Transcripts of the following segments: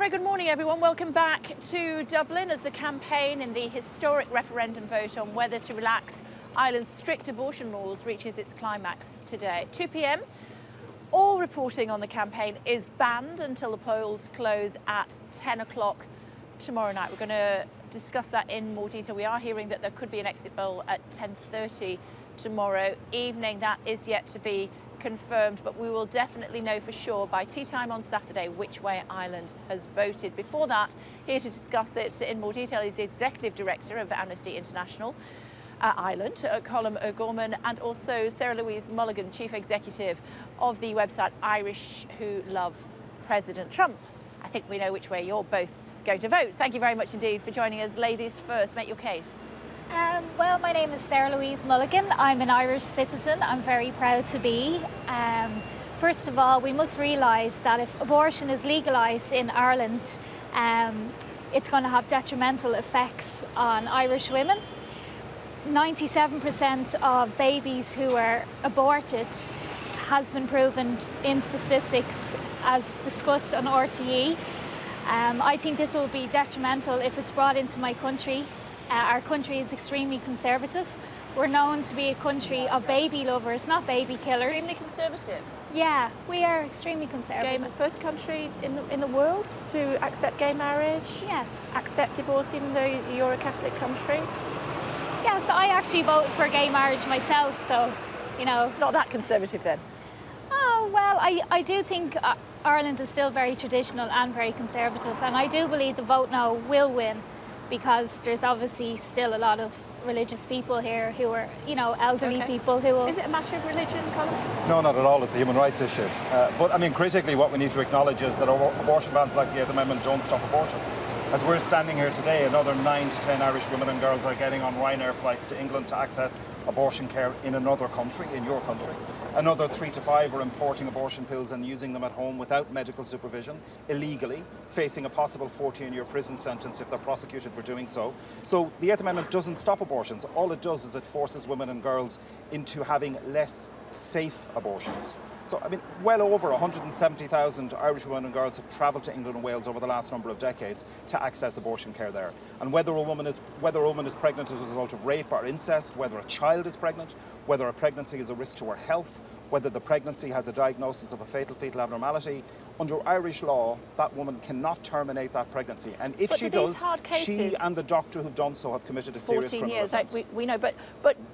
Very good morning, everyone. Welcome back to Dublin as the campaign in the historic referendum vote on whether to relax Ireland's strict abortion laws reaches its climax today. At 2 p.m, all reporting on the campaign is banned until the polls close at 10 o'clock tomorrow night. We're going to discuss that in more detail. We are hearing that there could be an exit poll at 10:30 tomorrow evening. That is yet to be confirmed, but we will definitely know for sure by tea time on Saturday which way Ireland has voted. Before that, here to discuss it in more detail is the Executive Director of Amnesty International Ireland, Colm Gorman, and also Sarah Louise Mulligan, Chief Executive of the website Irish Who Love President Trump. I think we know which way you're both going to vote. Thank you very much indeed for joining us. Ladies first, make your case. Well, my name is Sarah Louise Mulligan. I'm an Irish citizen. I'm very proud to be. First of all, we must realise that if abortion is legalised in Ireland, it's going to have detrimental effects on Irish women. 97% of babies who are aborted has been proven in statistics as discussed on RTE. I think this will be detrimental if it's brought into my country. Our country is extremely conservative. We're known to be a country of baby lovers, not baby killers. Extremely conservative? Yeah, we are extremely conservative. First country in the world to accept gay marriage? Yes. Accept divorce even though you're a Catholic country? Yes, I actually voted for gay marriage myself, so, you know. Not that conservative then? Oh, well, I do think Ireland is still very traditional and very conservative, and I do believe the vote no will win, because there's obviously still a lot of religious people here who are, you know, elderly people who will... Is it a matter of religion, Colm? No, not at all. It's a human rights issue. But, I mean, critically, what we need to acknowledge is that abortion bans like the 8th Amendment don't stop abortions. As we're standing here today, another 9 to 10 Irish women and girls are getting on Ryanair flights to England to access abortion care in another country, in your country. Another 3 to 5 are importing abortion pills and using them at home without medical supervision, illegally, facing a possible 14-year prison sentence if they're prosecuted for doing so. So the 8th Amendment doesn't stop abortions. All it does is it forces women and girls into having less safe abortions. So, I mean, well over 170,000 Irish women and girls have travelled to England and Wales over the last number of decades to access abortion care there. And whether a woman is pregnant as a result of rape or incest, whether a child is pregnant, whether a pregnancy is a risk to her health, whether the pregnancy has a diagnosis of a fatal fetal abnormality, under Irish law, that woman cannot terminate that pregnancy. And if she does, she and the doctor who've done so have committed a serious criminal offence. 14 years, we know, but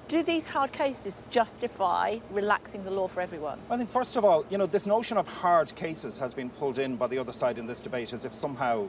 do these hard cases justify relaxing the law for everyone? I think, first of all, you know, this notion of hard cases has been pulled in by the other side in this debate as if somehow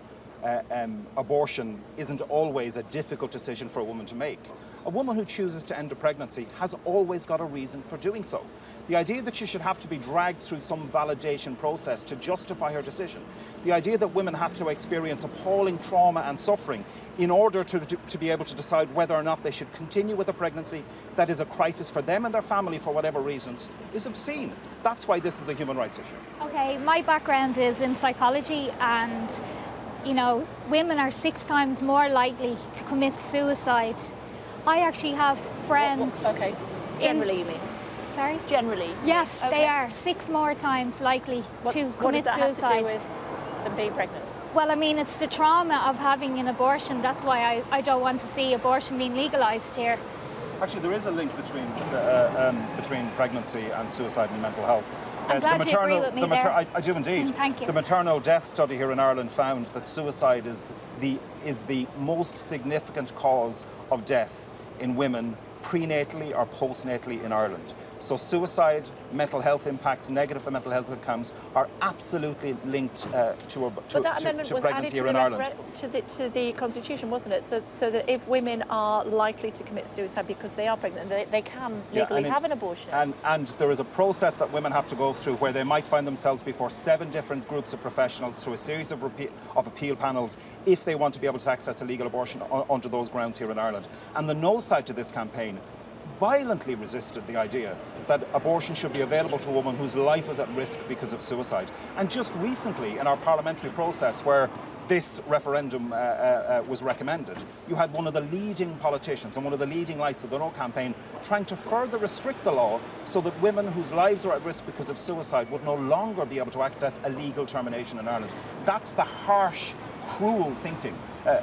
abortion isn't always a difficult decision for a woman to make. A woman who chooses to end a pregnancy has always got a reason for doing so. The idea that she should have to be dragged through some validation process to justify her decision, the idea that women have to experience appalling trauma and suffering in order to be able to decide whether or not they should continue with a pregnancy that is a crisis for them and their family for whatever reasons, is obscene. That's why this is a human rights issue. Okay, my background is in psychology, and, you know, women are 6 times more likely to commit suicide. I actually have friends... Okay, generally you mean? Sorry? Generally? Yes, okay. They are 6 more times likely to commit suicide. What does that have to do with them being pregnant? Well, I mean, it's the trauma of having an abortion. That's why I don't want to see abortion being legalised here. Actually, there is a link between pregnancy and suicide and mental health. I'm glad you agree with me there. I do indeed. Thank you. The maternal death study here in Ireland found that suicide is the most significant cause of death in women prenatally or postnatally in Ireland. So suicide, mental health impacts, negative mental health outcomes are absolutely linked to pregnancy here in Ireland. To the Constitution, wasn't it? So that if women are likely to commit suicide because they are pregnant, they can legally have an abortion. And there is a process that women have to go through where they might find themselves before 7 different groups of professionals through a series of appeal panels if they want to be able to access a legal abortion under those grounds here in Ireland. And the no side to this campaign violently resisted the idea that abortion should be available to a woman whose life is at risk because of suicide. And just recently, in our parliamentary process, where this referendum was recommended, you had one of the leading politicians and one of the leading lights of the No campaign trying to further restrict the law so that women whose lives are at risk because of suicide would no longer be able to access a legal termination in Ireland. That's the harsh, cruel thinking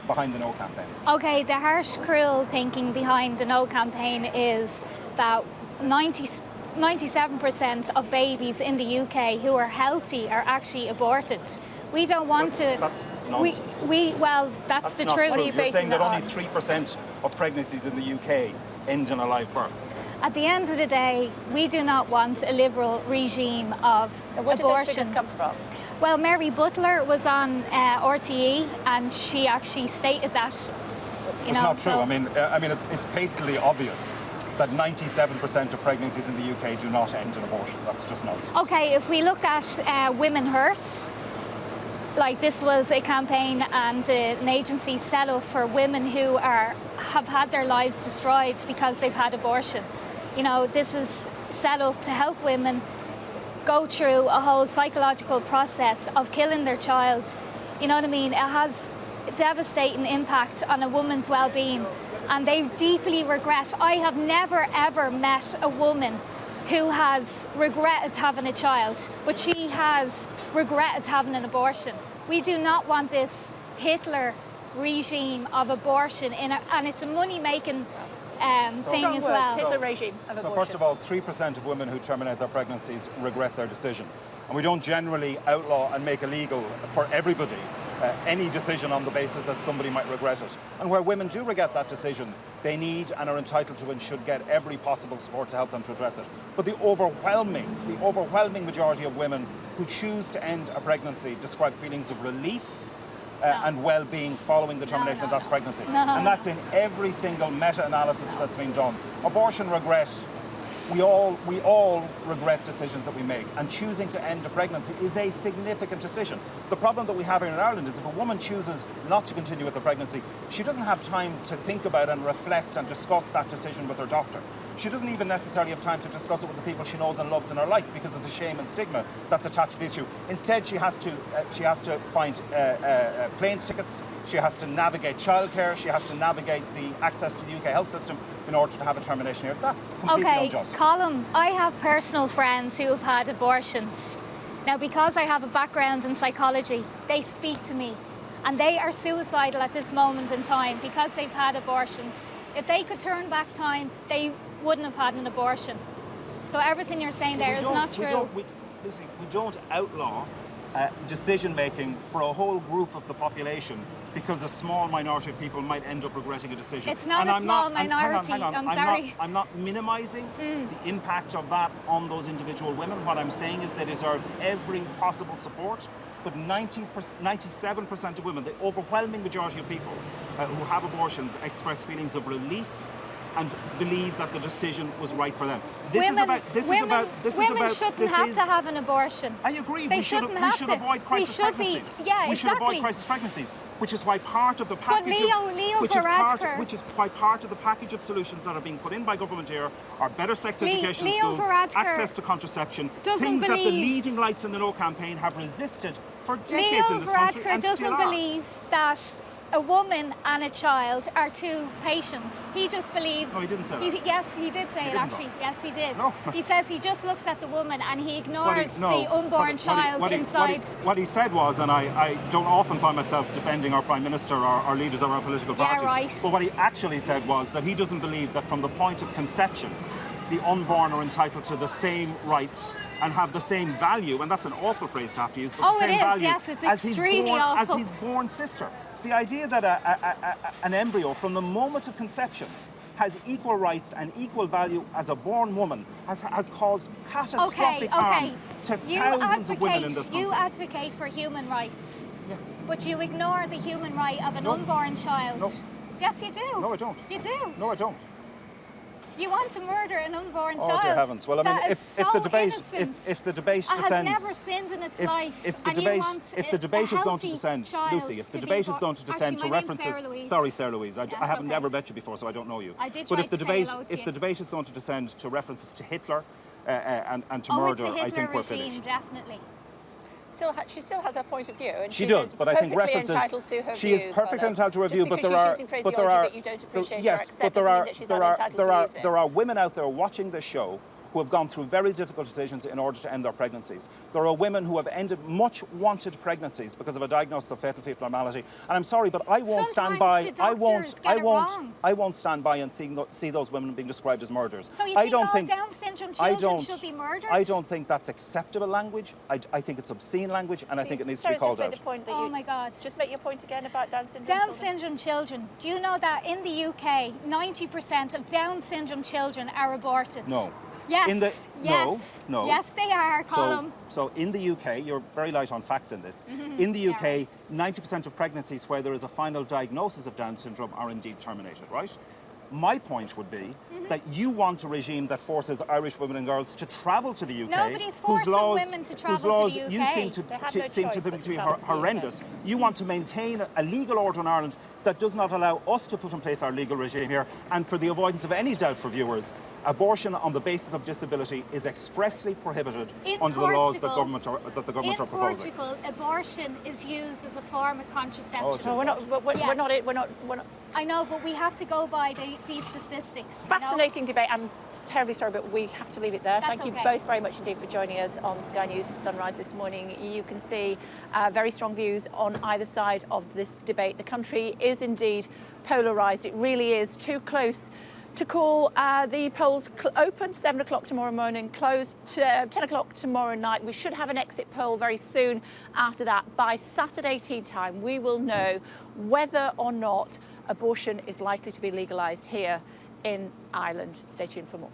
behind the No campaign. Okay, the harsh, cruel thinking behind the No campaign is that 97% of babies in the UK who are healthy are actually aborted. We don't want to. That's nonsense. That's the not truth. true. You're saying that only 3% of pregnancies in the UK end in a live birth. At the end of the day, we do not want a liberal regime of Where did those figures abortion. come from? Well, Mary Butler was on RTE, and she actually stated that. It's not true. I mean, it's patently obvious that 97% of pregnancies in the UK do not end in abortion. That's just nonsense. Okay, if we look at Women Hurt, like this was a campaign and an agency set up for women who have had their lives destroyed because they've had abortion. You know, this is set up to help women go through a whole psychological process of killing their child. You know what I mean? It has a devastating impact on a woman's well-being, and they deeply regret. I have never ever met a woman who has regretted having a child, but she has regretted having an abortion. We do not want this Hitler regime of abortion, and it's a money-making thing as well. Hitler regime of abortion. So first of all, 3% of women who terminate their pregnancies regret their decision. And we don't generally outlaw and make illegal for everybody any decision on the basis that somebody might regret it. And where women do regret that decision, they need and are entitled to and should get every possible support to help them to address it. But the overwhelming majority of women who choose to end a pregnancy describe feelings of relief and well-being following the termination of that pregnancy. And that's in every single meta-analysis that's been done. Abortion regret, we all regret decisions that we make, and choosing to end a pregnancy is a significant decision. The problem that we have here in Ireland is if a woman chooses not to continue with the pregnancy, she doesn't have time to think about and reflect and discuss that decision with her doctor. She doesn't even necessarily have time to discuss it with the people she knows and loves in her life because of the shame and stigma that's attached to the issue. Instead, she has to find plane tickets, she has to navigate childcare, she has to navigate the access to the UK health system in order to have a termination here. That's completely unjust. Colm, I have personal friends who have had abortions. Now, because I have a background in psychology, they speak to me, and they are suicidal at this moment in time because they've had abortions. If they could turn back time, they wouldn't have had an abortion. So everything you're saying there is not true. We don't outlaw decision-making for a whole group of the population because a small minority of people might end up regretting a decision. It's not a small minority, I'm sorry. I'm not minimising the impact of that on those individual women. What I'm saying is they deserve every possible support, but 97% of women, the overwhelming majority of people who have abortions, express feelings of relief and believe that the decision was right for them. Women shouldn't have to have an abortion. I agree. They shouldn't have to. We should avoid crisis pregnancies. We should avoid crisis pregnancies, which is why part of the package which is why part of the package of solutions that are being put in by government here are better sex education in schools, access to contraception, things that the leading lights in the No campaign have resisted for decades in this country and still doesn't believe that a woman and a child are two patients. He just believes... No, he didn't say that. Yes, he did say it actually. Yes, he did. No. He says he just looks at the woman and he ignores the unborn child inside. What he said was, and I don't often find myself defending our Prime Minister or leaders of our political parties, right. But what he actually said was that he doesn't believe that from the point of conception, the unborn are entitled to the same rights and have the same value, and that's an awful phrase to have to use, but the same value yes, it's extremely awful. as his born sister. The idea that an embryo from the moment of conception has equal rights and equal value as a born woman has caused catastrophic harm to thousands of women in this country. You advocate for human rights, but you ignore the human right of an unborn child. No. Yes, you do. No, I don't. You do. No, I don't. You want to murder an unborn Oh, child? dear heavens. Well, I mean, That is if the so debate innocent. if the debate It descends, has never sinned in its life. if the and you debate want if the debate a is going to healthy descend, child Lucy, if the to be debate is born- going to descend Actually, to my name's references, Sarah Louise. sorry, Sarah Louise, I Yeah, haven't okay. never met you before, so I don't know you. I did But try if the to say debate hello to if you. the debate is going to descend to references to Hitler and to Oh, murder, it's a I Hitler think we're regime, finished. Definitely. She still has her point of view, and She she's does, but I think perfectly references. entitled to her She is views, perfectly Colm. entitled to her Just view, but because there she's are, using but there phraseology are, that you don't appreciate or yes, accept but there doesn't mean are, that she's there not are, entitled there to are, use it. there are women out there watching this show who have gone through very difficult decisions in order to end their pregnancies. There are women who have ended much wanted pregnancies because of a diagnosis of fatal fetal abnormality. And I'm sorry, but I won't stand by. Sometimes the doctors get it wrong. I won't stand by and see those women being described as murderers. So you I think don't all think Down syndrome I children don't, should be murdered? I don't think that's acceptable language. I think it's obscene language, and I think it needs to be called out. The point that Oh my God. Just make your point again about Down syndrome Down children. syndrome children. Do you know that in the UK, 90% of Down syndrome children are aborted? No. Yes. In the, yes. No. Yes, they are, Colm. So in the UK, you're very light on facts in this. In the UK, 90% of pregnancies where there is a final diagnosis of Down syndrome are indeed terminated, right? My point would be that you want a regime that forces Irish women and girls to travel to the UK. Nobody's whose forcing laws, women to whose travel laws to the UK. You seem They have to, no seem choice to but be to travel to the UK. horrendous. You want to maintain a legal order in Ireland that does not allow us to put in place our legal regime here. And for the avoidance of any doubt for viewers, abortion on the basis of disability is expressly prohibited under the laws that the government are proposing. In Portugal, abortion is used as a form of contraception. No, we're not. I know, but we have to go by these statistics. Fascinating debate. I'm terribly sorry, but we have to leave it there. That's Thank you okay. both very much indeed for joining us on Sky News Sunrise this morning. You can see very strong views on either side of this debate. The country is indeed polarised. It really is too close to call the polls open 7 o'clock tomorrow morning, closed 10 o'clock tomorrow night. We should have an exit poll very soon after that. By Saturday tea time, we will know whether or not abortion is likely to be legalised here in Ireland. Stay tuned for more.